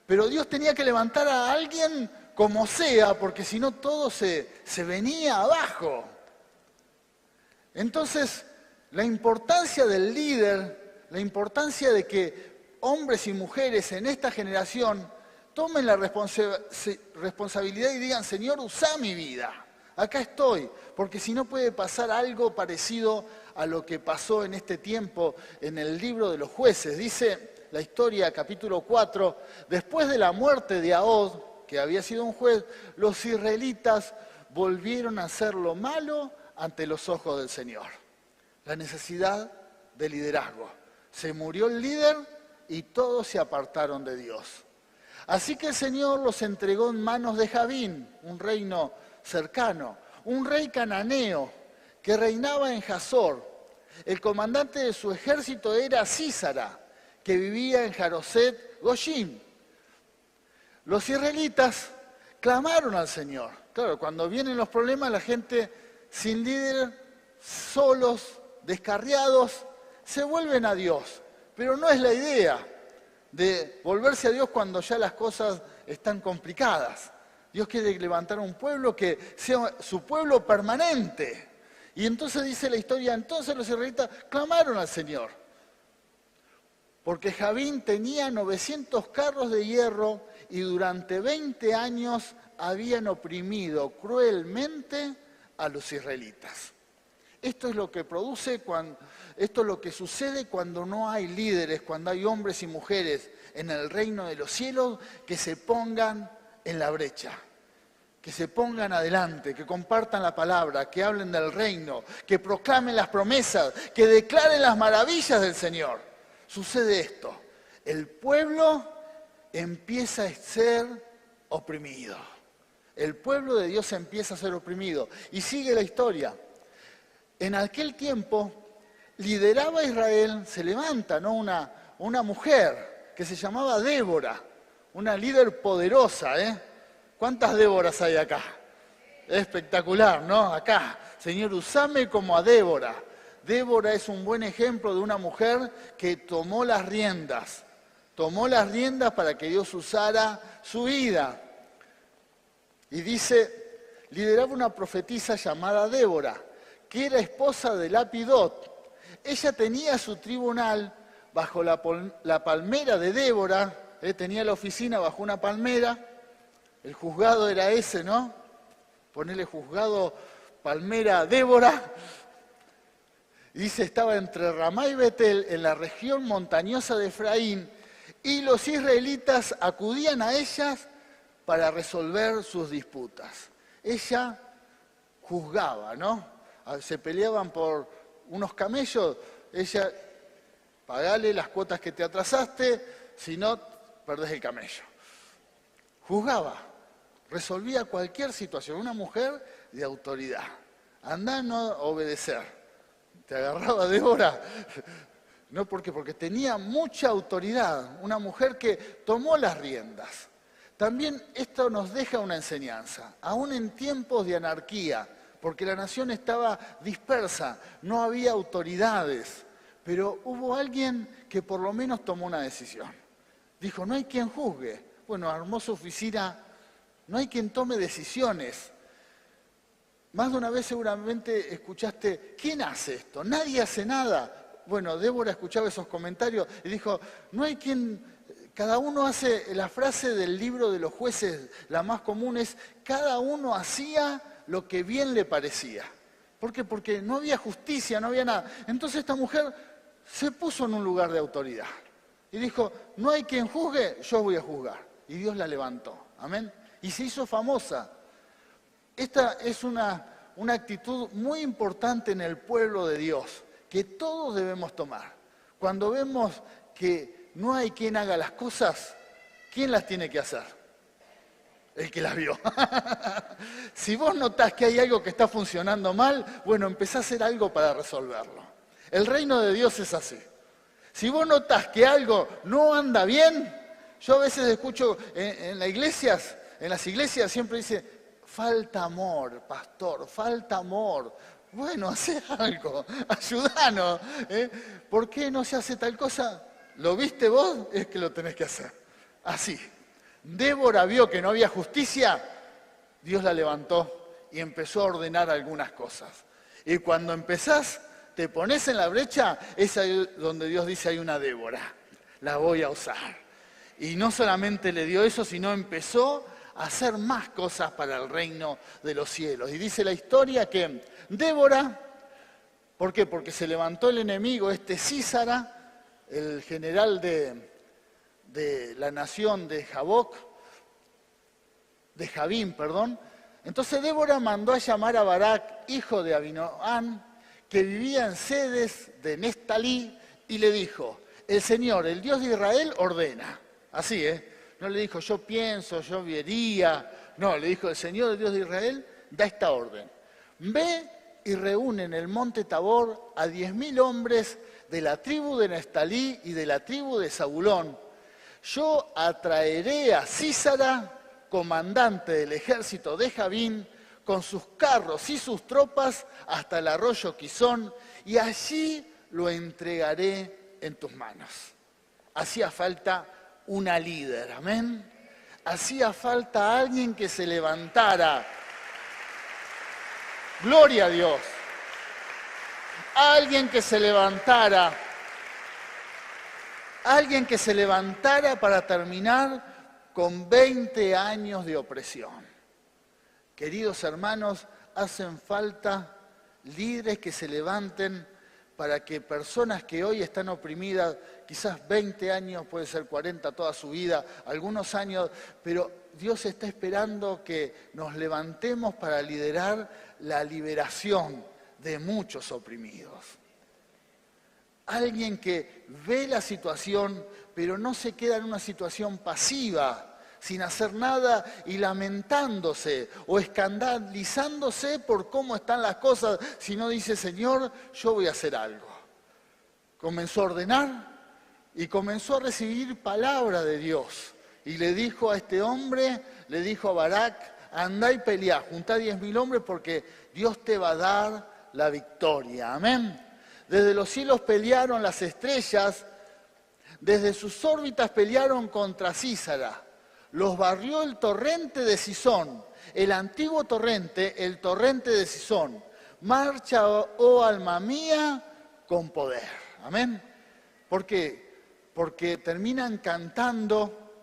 pero Dios tenía que levantar a alguien como sea, porque si no todo se venía abajo. Entonces, la importancia del líder, la importancia de que hombres y mujeres en esta generación tomen la responsabilidad y digan, Señor, usa mi vida, acá estoy, porque si no puede pasar algo parecido a lo que pasó en este tiempo en el libro de los jueces. Dice la historia, capítulo 4, después de la muerte de Ahod, que había sido un juez, los israelitas volvieron a hacer lo malo ante los ojos del Señor. La necesidad de liderazgo. Se murió el líder y todos se apartaron de Dios. Así que el Señor los entregó en manos de Javín, un reino cercano, un rey cananeo que reinaba en Hazor. El comandante de su ejército era Sísara, que vivía en Jaroset Goyim. Los israelitas clamaron al Señor. Claro, cuando vienen los problemas, la gente sin líder, solos, descarriados, se vuelven a Dios. Pero no es la idea de volverse a Dios cuando ya las cosas están complicadas. Dios quiere levantar un pueblo que sea su pueblo permanente. Y entonces dice la historia, entonces los israelitas clamaron al Señor. Porque Javín tenía 900 carros de hierro y durante 20 años habían oprimido cruelmente a los israelitas. Esto es lo que esto es lo que sucede cuando no hay líderes, cuando hay hombres y mujeres en el reino de los cielos que se pongan en la brecha, que se pongan adelante, que compartan la palabra, que hablen del reino, que proclamen las promesas, que declaren las maravillas del Señor. Sucede esto, el pueblo empieza a ser oprimido. El pueblo de Dios empieza a ser oprimido. Y sigue la historia. En aquel tiempo lideraba a Israel, se levanta, ¿no? una mujer que se llamaba Débora, una líder poderosa, ¿eh? ¿Cuántas Déboras hay acá? Espectacular, ¿no? Acá, Señor, usame como a Débora. Débora es un buen ejemplo de una mujer que tomó las riendas para que Dios usara su vida. Y dice, lideraba una profetisa llamada Débora, que era esposa de Lapidot. Ella tenía su tribunal bajo la palmera de Débora, tenía la oficina bajo una palmera, el juzgado era ese, ¿no? Ponerle juzgado palmera Débora. Y dice, estaba entre Ramá y Betel, en la región montañosa de Efraín, y los israelitas acudían a ellas para resolver sus disputas. Ella juzgaba, ¿no? Se peleaban por unos camellos, ella, pagale las cuotas que te atrasaste, si no, perdés el camello. Juzgaba, resolvía cualquier situación, una mujer de autoridad. Andá a no obedecer. Te agarraba Débora. No, ¿por qué? Porque tenía mucha autoridad, una mujer que tomó las riendas. También esto nos deja una enseñanza, aún en tiempos de anarquía, porque la nación estaba dispersa, no había autoridades, pero hubo alguien que por lo menos tomó una decisión. Dijo, no hay quien juzgue. Bueno, armó su oficina, no hay quien tome decisiones. Más de una vez seguramente escuchaste, ¿quién hace esto? Nadie hace nada. Bueno, Débora escuchaba esos comentarios y dijo, no hay quien, cada uno hace, la frase del libro de los jueces, la más común es, cada uno hacía lo que bien le parecía. ¿Por qué? Porque no había justicia, no había nada. Entonces esta mujer se puso en un lugar de autoridad y dijo, no hay quien juzgue, yo voy a juzgar. Y Dios la levantó, amén. Y se hizo famosa. Esta es una actitud muy importante en el pueblo de Dios, que todos debemos tomar. Cuando vemos que no hay quien haga las cosas, ¿quién las tiene que hacer? El que las vio. Si vos notás que hay algo que está funcionando mal, bueno, empezá a hacer algo para resolverlo. El reino de Dios es así. Si vos notás que algo no anda bien, yo a veces escucho en las iglesias siempre dice, falta amor, pastor, falta amor. Bueno, hacé algo, ayudanos. ¿Por qué no se hace tal cosa? ¿Lo viste vos? Es que lo tenés que hacer. Así. Débora vio que no había justicia, Dios la levantó y empezó a ordenar algunas cosas. Y cuando empezás, te pones en la brecha, es ahí donde Dios dice hay una Débora, la voy a usar. Y no solamente le dio eso, sino empezó a hacer más cosas para el reino de los cielos. Y dice la historia que Débora, ¿por qué? Porque se levantó el enemigo, Sísara, el general de la nación de Javín. Entonces Débora mandó a llamar a Barak, hijo de Abinoam, que vivía en Sedes de Neftalí, y le dijo, el Señor, el Dios de Israel, ordena. Así, no le dijo, yo pienso, yo vería. No, le dijo, el Señor, el Dios de Israel, da esta orden. Ve y reúne en el monte Tabor a 10.000 hombres de la tribu de Neftalí y de la tribu de Zabulón. Yo atraeré a Sísara, comandante del ejército de Javín, con sus carros y sus tropas hasta el arroyo Quizón, y allí lo entregaré en tus manos. Hacía falta una líder, amén. Hacía falta alguien que se levantara. Gloria a Dios. Alguien que se levantara. Alguien que se levantara para terminar con 20 años de opresión. Queridos hermanos, hacen falta líderes que se levanten para que personas que hoy están oprimidas, quizás 20 años, puede ser 40 toda su vida, algunos años, pero Dios está esperando que nos levantemos para liderar la liberación de muchos oprimidos. Alguien que ve la situación, pero no se queda en una situación pasiva, sin hacer nada y lamentándose o escandalizándose por cómo están las cosas, sino dice, Señor, yo voy a hacer algo. Comenzó a ordenar y comenzó a recibir palabra de Dios. Y le dijo a este hombre, le dijo a Barak, andá y peleá, juntá 10.000 hombres porque Dios te va a dar la victoria. Amén. Desde los cielos pelearon las estrellas, desde sus órbitas pelearon contra Sísara. Los barrió el torrente de Sison, el antiguo torrente, el torrente de Sison. Marcha, oh alma mía, con poder. Amén. ¿Por qué? Porque terminan cantando,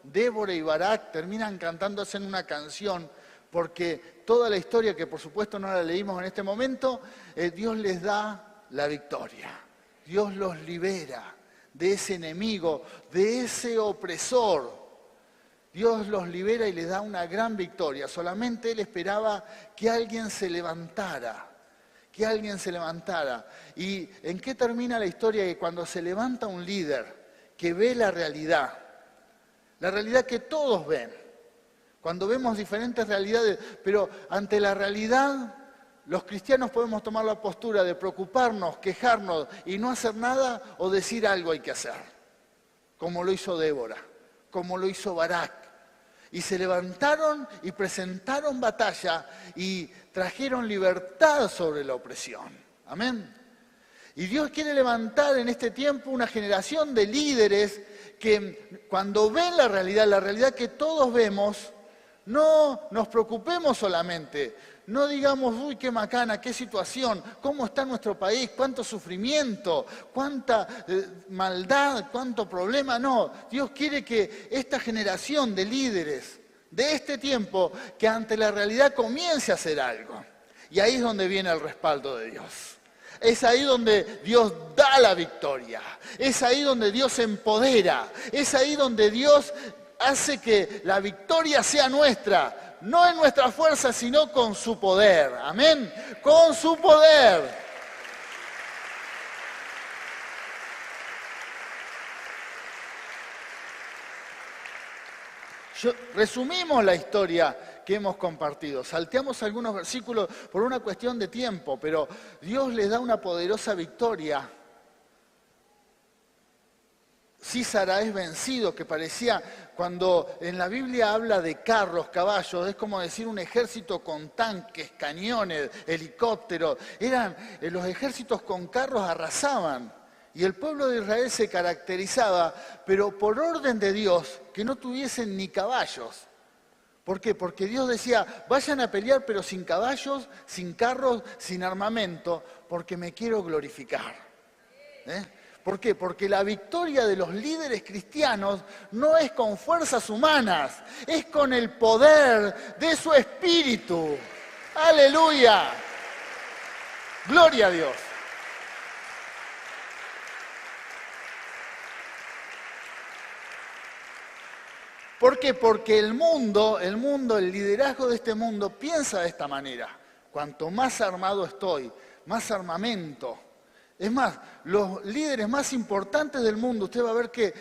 Débora y Barak terminan cantando, hacen una canción, porque toda la historia, que por supuesto no la leímos en este momento, Dios les da la victoria. Dios los libera de ese enemigo, de ese opresor. Dios los libera y les da una gran victoria. Solamente Él esperaba que alguien se levantara. Que alguien se levantara. ¿Y en qué termina la historia? Que cuando se levanta un líder que ve la realidad que todos ven, cuando vemos diferentes realidades, pero ante la realidad, los cristianos podemos tomar la postura de preocuparnos, quejarnos y no hacer nada, o decir algo hay que hacer, como lo hizo Débora, como lo hizo Barak. Y se levantaron y presentaron batalla y trajeron libertad sobre la opresión. Amén. Y Dios quiere levantar en este tiempo una generación de líderes que cuando ven la realidad que todos vemos, no nos preocupemos solamente, no digamos, uy, qué macana, qué situación, cómo está nuestro país, cuánto sufrimiento, cuánta maldad, cuánto problema. No, Dios quiere que esta generación de líderes de este tiempo que ante la realidad comience a hacer algo. Y ahí es donde viene el respaldo de Dios. Es ahí donde Dios da la victoria. Es ahí donde Dios empodera. Es ahí donde Dios hace que la victoria sea nuestra. No en nuestra fuerza, sino con su poder. Amén. Con su poder. Resumimos la historia que hemos compartido. Salteamos algunos versículos por una cuestión de tiempo, pero Dios les da una poderosa victoria. Císara es vencido, que parecía, cuando en la Biblia habla de carros, caballos, es como decir un ejército con tanques, cañones, helicópteros. Los ejércitos con carros arrasaban. Y el pueblo de Israel se caracterizaba, pero por orden de Dios, que no tuviesen ni caballos. ¿Por qué? Porque Dios decía, vayan a pelear pero sin caballos, sin carros, sin armamento, porque me quiero glorificar. ¿Por qué? Porque la victoria de los líderes cristianos no es con fuerzas humanas, es con el poder de su espíritu. ¡Aleluya! ¡Gloria a Dios! ¿Por qué? Porque el mundo, el liderazgo de este mundo piensa de esta manera. Cuanto más armado estoy, más armamento. Es más, los líderes más importantes del mundo, usted va a ver que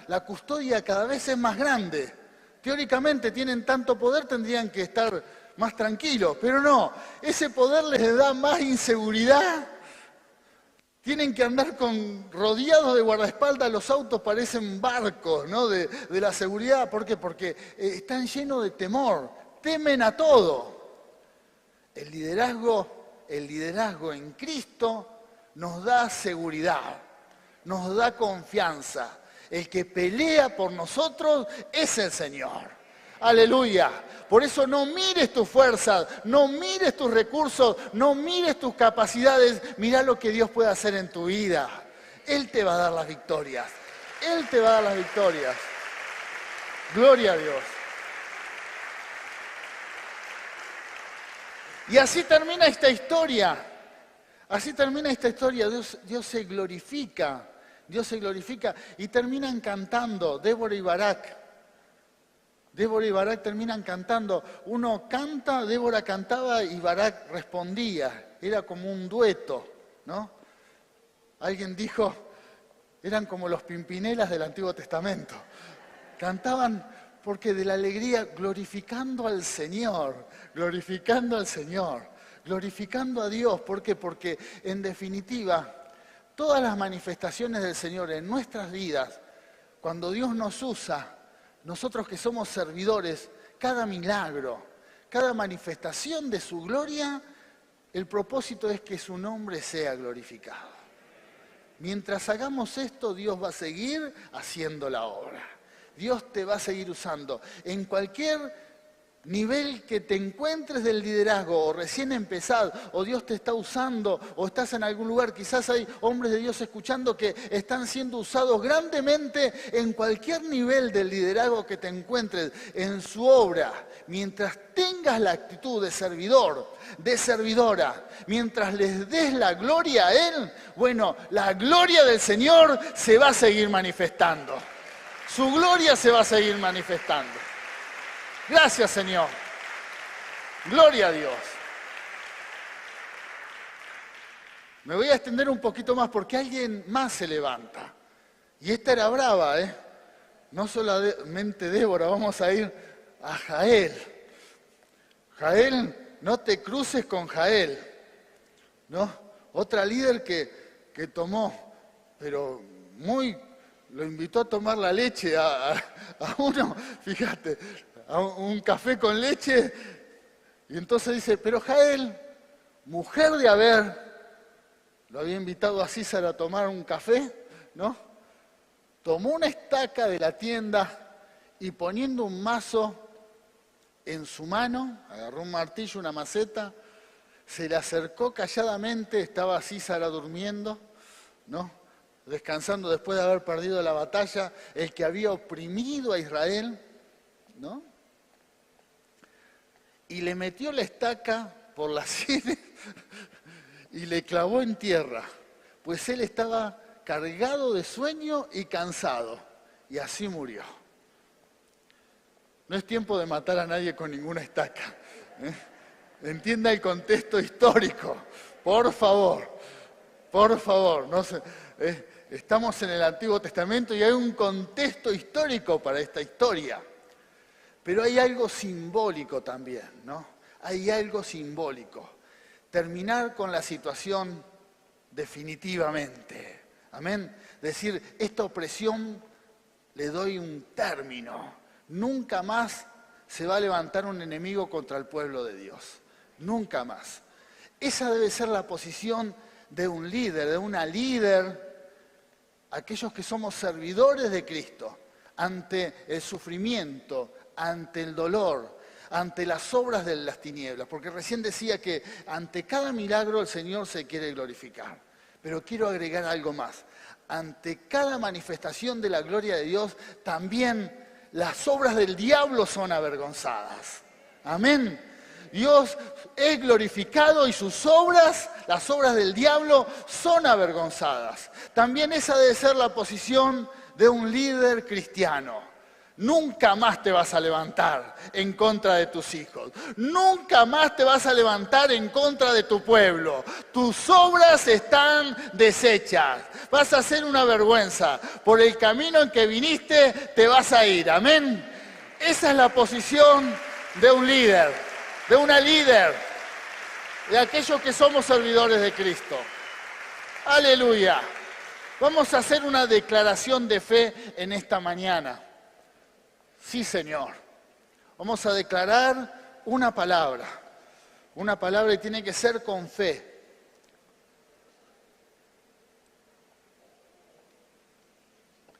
la custodia cada vez es más grande. Teóricamente tienen tanto poder, tendrían que estar más tranquilos, pero no. Ese poder les da más inseguridad. Tienen que andar rodeados de guardaespaldas, los autos parecen barcos, ¿no? de la seguridad. ¿Por qué? Porque están llenos de temor, temen a todo. El liderazgo en Cristo nos da seguridad, nos da confianza. El que pelea por nosotros es el Señor. Aleluya. Por eso no mires tus fuerzas, no mires tus recursos, no mires tus capacidades. Mirá lo que Dios puede hacer en tu vida. Él te va a dar las victorias. Él te va a dar las victorias. Gloria a Dios. Y así termina esta historia. Así termina esta historia. Dios se glorifica. Dios se glorifica y terminan cantando Débora y Barak. Débora y Barak terminan cantando. Uno canta, Débora cantaba y Barak respondía. Era como un dueto, ¿no? Alguien dijo, eran como los Pimpinelas del Antiguo Testamento. Cantaban porque de la alegría, glorificando al Señor, glorificando al Señor, glorificando a Dios. ¿Por qué? Porque en definitiva, todas las manifestaciones del Señor en nuestras vidas, cuando Dios nos usa, nosotros que somos servidores, cada milagro, cada manifestación de su gloria, el propósito es que su nombre sea glorificado. Mientras hagamos esto, Dios va a seguir haciendo la obra. Dios te va a seguir usando. En cualquier nivel que te encuentres del liderazgo, o recién empezado, o Dios te está usando, o estás en algún lugar, quizás hay hombres de Dios escuchando que están siendo usados grandemente en cualquier nivel del liderazgo que te encuentres, en su obra. Mientras tengas la actitud de servidor, de servidora, mientras les des la gloria a Él, bueno, la gloria del Señor se va a seguir manifestando. Su gloria se va a seguir manifestando. Gracias, Señor. Gloria a Dios. Me voy a extender un poquito más porque alguien más se levanta. Y esta era brava, ¿eh? No solamente Débora, vamos a ir a Jael. Jael, no te cruces con Jael, ¿no? Otra líder que tomó, pero lo invitó a tomar la leche a uno, fíjate, a un café con leche, y entonces dice, pero Jael, mujer de Aber, lo había invitado a Císara a tomar un café, ¿no? Tomó una estaca de la tienda y poniendo un mazo en su mano, agarró un martillo, una maceta, se le acercó calladamente, estaba Císara durmiendo, ¿no? Descansando después de haber perdido la batalla, el que había oprimido a Israel, ¿no? y le metió la estaca por las sienes y le clavó en tierra, pues él estaba cargado de sueño y cansado, y así murió. No es tiempo de matar a nadie con ninguna estaca. Entienda el contexto histórico, por favor, no sé, estamos en el Antiguo Testamento y hay un contexto histórico para esta historia. Pero hay algo simbólico también, ¿no? Hay algo simbólico. Terminar con la situación definitivamente. Amén. Decir, esta opresión le doy un término. Nunca más se va a levantar un enemigo contra el pueblo de Dios. Nunca más. Esa debe ser la posición de un líder, de una líder, aquellos que somos servidores de Cristo, ante el sufrimiento, ante el dolor, ante las obras de las tinieblas. Porque recién decía que ante cada milagro el Señor se quiere glorificar. Pero quiero agregar algo más. Ante cada manifestación de la gloria de Dios, también las obras del diablo son avergonzadas. Amén. Dios es glorificado y sus obras, las obras del diablo, son avergonzadas. También esa debe ser la posición de un líder cristiano. Nunca más te vas a levantar en contra de tus hijos. Nunca más te vas a levantar en contra de tu pueblo. Tus obras están deshechas. Vas a ser una vergüenza. Por el camino en que viniste te vas a ir. Amén. Esa es la posición de un líder, de una líder, de aquellos que somos servidores de Cristo. Aleluya. Vamos a hacer una declaración de fe en esta mañana. Sí, Señor. Vamos a declarar una palabra y tiene que ser con fe.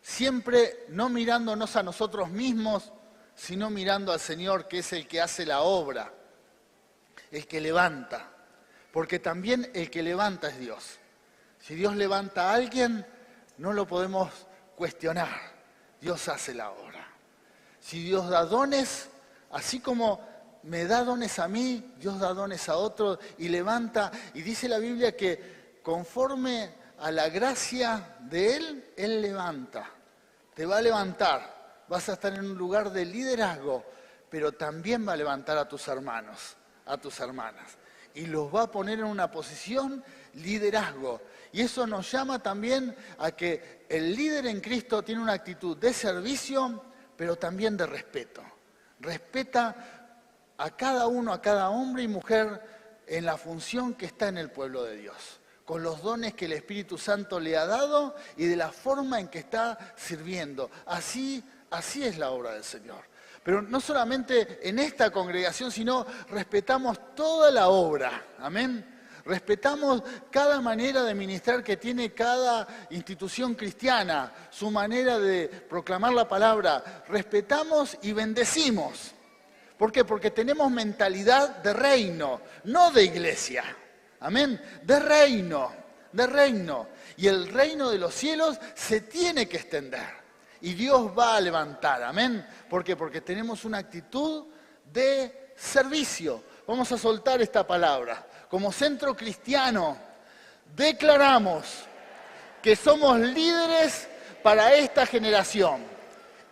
Siempre no mirándonos a nosotros mismos, sino mirando al Señor, que es el que hace la obra, el que levanta. Porque también el que levanta es Dios. Si Dios levanta a alguien, no lo podemos cuestionar. Dios hace la obra. Si Dios da dones, así como me da dones a mí, Dios da dones a otros y levanta. Y dice la Biblia que conforme a la gracia de Él, Él levanta. Te va a levantar. Vas a estar en un lugar de liderazgo, pero también va a levantar a tus hermanos, a tus hermanas. Y los va a poner en una posición liderazgo. Y eso nos llama también a que el líder en Cristo tiene una actitud de servicio, pero también de respeto. Respeta a cada uno, a cada hombre y mujer en la función que está en el pueblo de Dios, con los dones que el Espíritu Santo le ha dado y de la forma en que está sirviendo. Así es la obra del Señor. Pero no solamente en esta congregación, sino respetamos toda la obra. Amén. Respetamos cada manera de ministrar que tiene cada institución cristiana, su manera de proclamar la palabra. Respetamos y bendecimos. ¿Por qué? Porque tenemos mentalidad de reino, no de iglesia. Amén. De reino, de reino. Y el reino de los cielos se tiene que extender. Y Dios va a levantar. Amén. ¿Por qué? Porque tenemos una actitud de servicio. Vamos a soltar esta palabra. Como centro cristiano, declaramos que somos líderes para esta generación,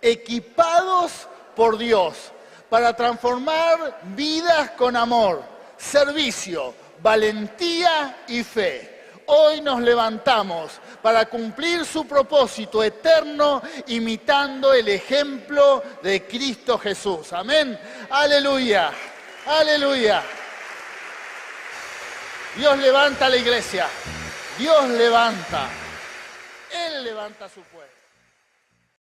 equipados por Dios, para transformar vidas con amor, servicio, valentía y fe. Hoy nos levantamos para cumplir su propósito eterno, imitando el ejemplo de Cristo Jesús. Amén. Aleluya. Aleluya. Dios levanta a la iglesia. Dios levanta. Él levanta a su pueblo.